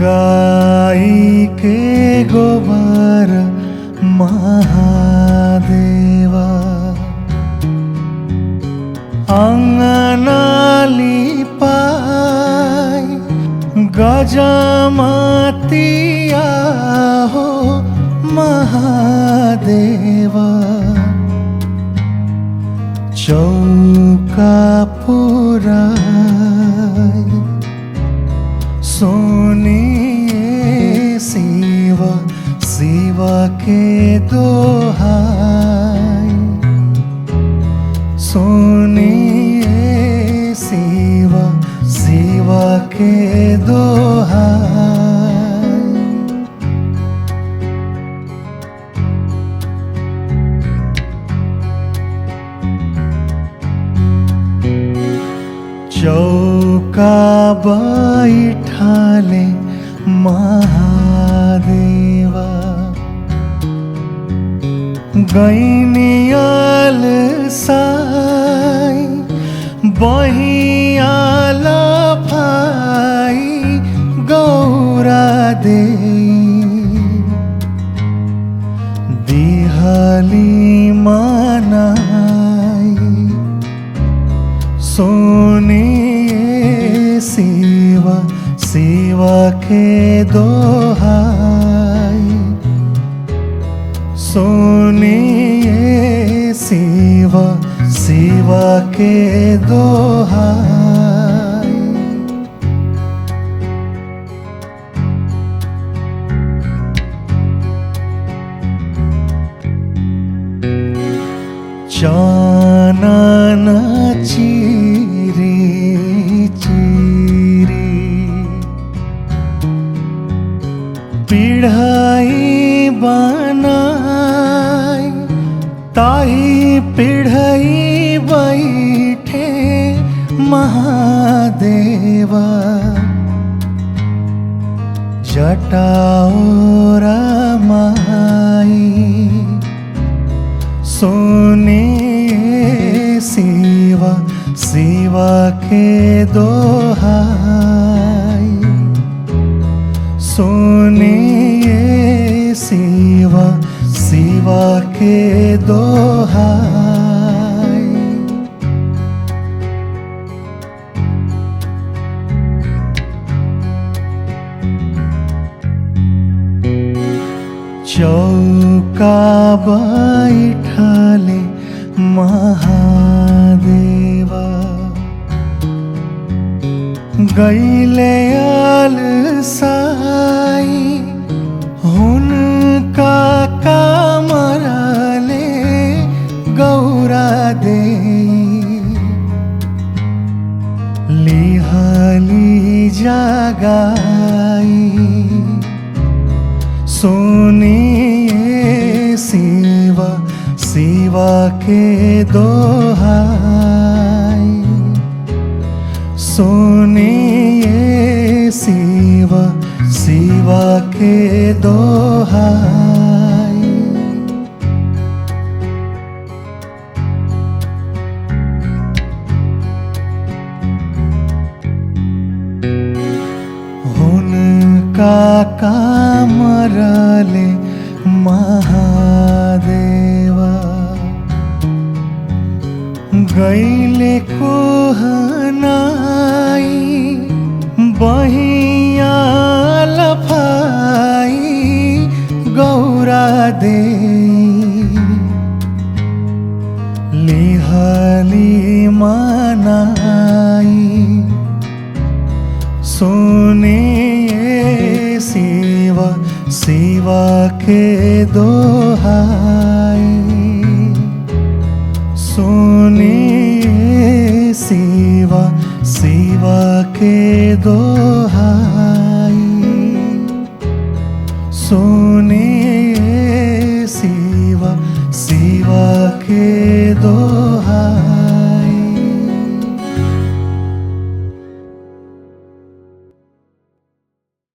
गाई के गोबर महादेवा अंगनाली पाई गजमतिया हो महादेवा चौका पुराई सुनिए शिव शिव के दोहाई सुनिए शिव शिव के दोहाई चौका बैठाले महादेवा गैनियल साई बहियाल भाई गौरा दे दिहली मनाई सुनिए शिव शिव के दोहाई सुनिए शिव शिव के दोहाई चानन चीरी चीरी पिढ़ाई बनाई ताही पिढ़ाई बैठे महादेवा जटाओरा माई सुनिए शिव शिव के दोहाई सुनिए शिव शिव के दोहाई चौका बैठाले महादेवा गैले अलसाई हुनका कामरले गौरा दे लिहली जगाई सुनिए शिव शिव के दोहाई सुनिए शिव शिव के दोहाई हुनका कामरले महादेवा गैले कोहनाई बहियाल भाई गौरा दे लिहली मनाई सुनिए शिव शिव के दोहाई सुनिए शिव शिव के दोहाई सुनिए शिव शिव के दोहाई।